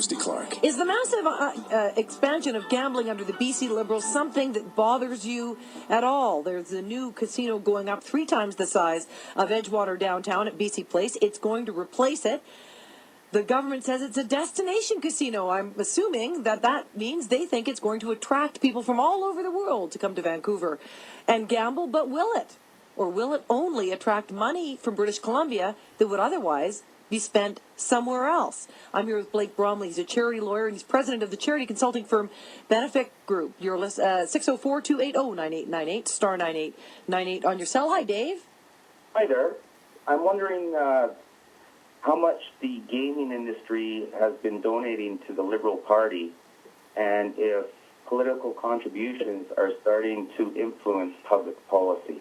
Christy Clark. Is the massive expansion of gambling under the BC Liberals something that bothers you at all? There's a new casino going up 3 times the size of Edgewater downtown at BC Place. It's going to replace it. The government says it's a destination casino. I'm assuming that means they think it's going to attract people from all over the world to come to Vancouver and gamble, but will it? Or will it only attract money from British Columbia that would otherwise be spent somewhere else? I'm here with Blake Bromley. He's a charity lawyer, and he's president of the charity consulting firm Benefit Group. You're 604-280-9898, star 9898 on your cell. Hi, Dave. Hi there. I'm wondering how much the gaming industry has been donating to the Liberal Party, and if political contributions are starting to influence public policy.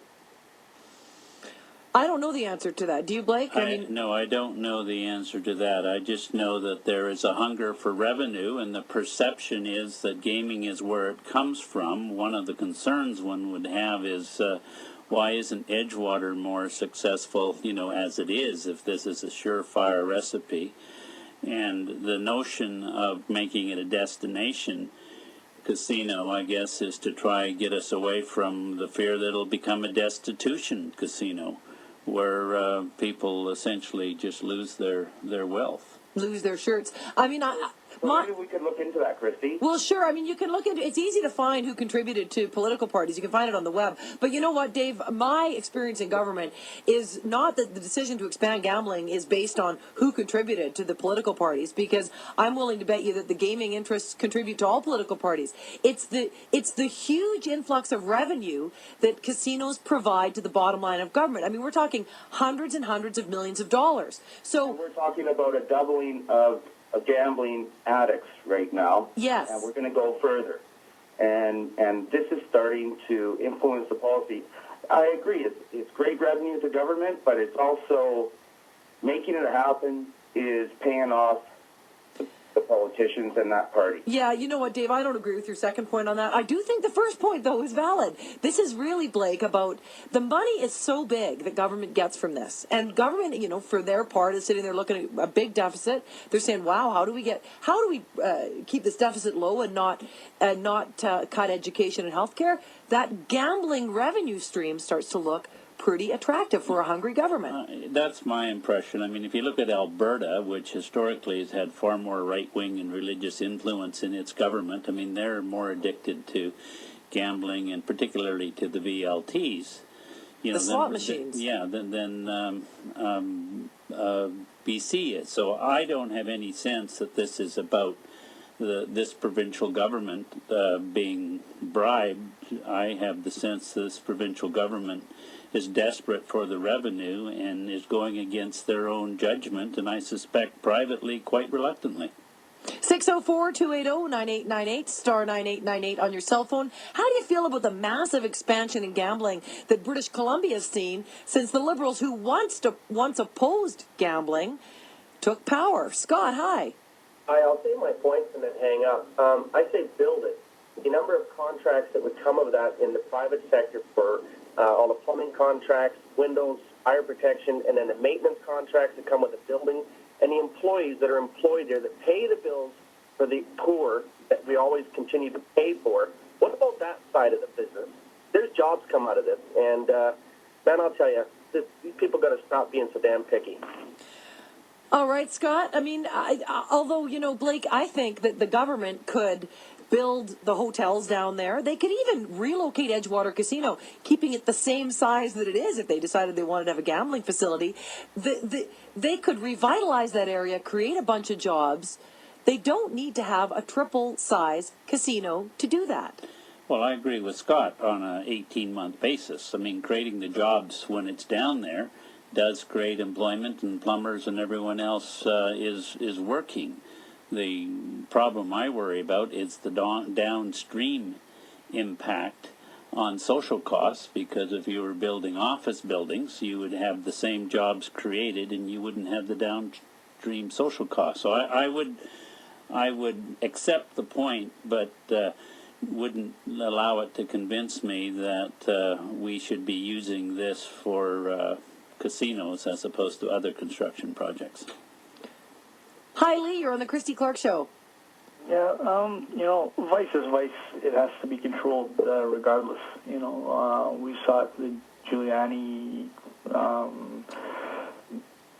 I don't know the answer to that. Do you, Blake? No, I don't know the answer to that. I just know that there is a hunger for revenue, and the perception is that gaming is where it comes from. One of the concerns one would have is why isn't Edgewater more successful, as it is, if this is a surefire recipe? And the notion of making it a destination casino, I guess, is to try and get us away from the fear that it'll become a destitution casino, where people essentially just lose their wealth. Lose their shirts. Maybe we could look into that, Christy. Well, sure. You can look into. It's easy to find who contributed to political parties. You can find it on the web. But you know what, Dave? My experience in government is not that the decision to expand gambling is based on who contributed to the political parties, because I'm willing to bet you that the gaming interests contribute to all political parties. It's the huge influx of revenue that casinos provide to the bottom line of government. We're talking hundreds and hundreds of millions of dollars. So and we're talking about a doubling of gambling addicts right now. Yes. And we're going to go further. And this is starting to influence the policy. I agree. It's great revenue to government, but it's also making it happen is paying off the politicians and that party. Yeah, you know what, Dave? I don't agree with your second point on that. I do think the first point, though, is valid. This is really, Blake, about the money is so big that government gets from this. And government, for their part, is sitting there looking at a big deficit. They're saying, wow, how do we keep this deficit low and not cut education and healthcare? That gambling revenue stream starts to look pretty attractive for a hungry government. That's my impression. If you look at Alberta, which historically has had far more right-wing and religious influence in its government, they're more addicted to gambling and particularly to the VLTs. The slot machines. Than BC is. So I don't have any sense that this is about this provincial government being bribed. I have the sense that this provincial government is desperate for the revenue and is going against their own judgment, and I suspect privately quite reluctantly. 604-280-9898, star 9898 on your cell phone. How do you feel about the massive expansion in gambling that British Columbia has seen since the Liberals, who once opposed gambling, took power? Scott, hi. Hi, I'll say my points and then hang up. I say build it. The number of contracts that would come of that in the private sector for all the plumbing contracts, windows, fire protection, and then the maintenance contracts that come with the building, and the employees that are employed there that pay the bills for the poor that we always continue to pay for. What about that side of the business? There's jobs come out of this, and man, I'll tell you, these people got to stop being so damn picky. All right, Scott. Although, Blake, I think that the government could build the hotels down there. They could even relocate Edgewater Casino, keeping it the same size that it is if they decided they wanted to have a gambling facility. They could revitalize that area, create a bunch of jobs. They don't need to have a triple-size casino to do that. Well, I agree with Scott on an 18-month basis. Creating the jobs when it's down there does create employment, and plumbers and everyone else is working. The problem I worry about is the downstream impact on social costs, because if you were building office buildings, you would have the same jobs created and you wouldn't have the downstream social costs. So I would accept the point, but wouldn't allow it to convince me that we should be using this for casinos as opposed to other construction projects. Hi, Lee. You're on the Christy Clark Show. Yeah, vice is vice. It has to be controlled regardless. We saw it with Giuliani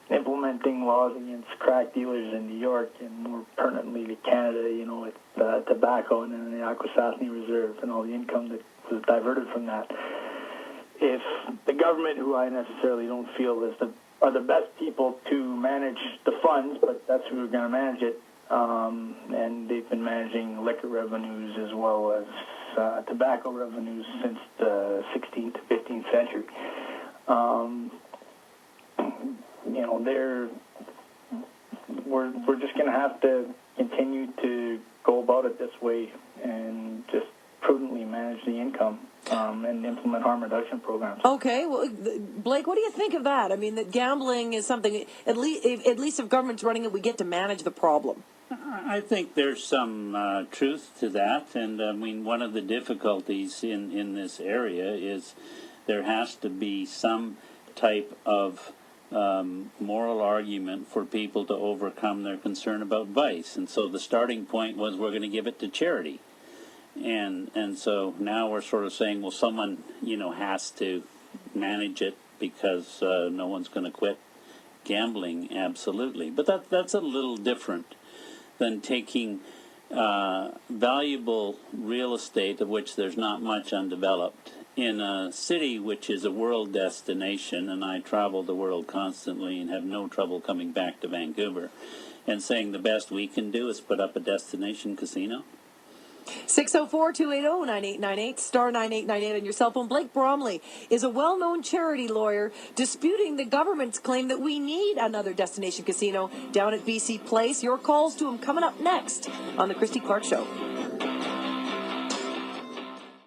implementing laws against crack dealers in New York, and more pertinently to Canada, with tobacco and then the Akwesasne Reserve and all the income that was diverted from that. If the government, who I necessarily don't feel are the best people to manage the funds, but that's who are going to manage it, and they've been managing liquor revenues as well as tobacco revenues since the 16th to 15th century. We're just going to have to continue to go about it this way and just prudently manage the income and implement harm reduction programs. Okay, well, Blake, what do you think of that? I mean, that gambling is something, at least if government's running it, we get to manage the problem. I think there's some truth to that, and I mean, one of the difficulties in this area is there has to be some type of moral argument for people to overcome their concern about vice. And so the starting point was, we're going to give it to charity. And so now we're sort of saying, well, someone, has to manage it because no one's going to quit gambling. Absolutely. But that's a little different than taking valuable real estate, of which there's not much undeveloped, in a city which is a world destination, and I travel the world constantly and have no trouble coming back to Vancouver, and saying the best we can do is put up a destination casino. 604-280-9898, star 9898 on your cell phone. Blake Bromley is a well-known charity lawyer disputing the government's claim that we need another destination casino down at BC Place. Your calls to him coming up next on the Christy Clark Show.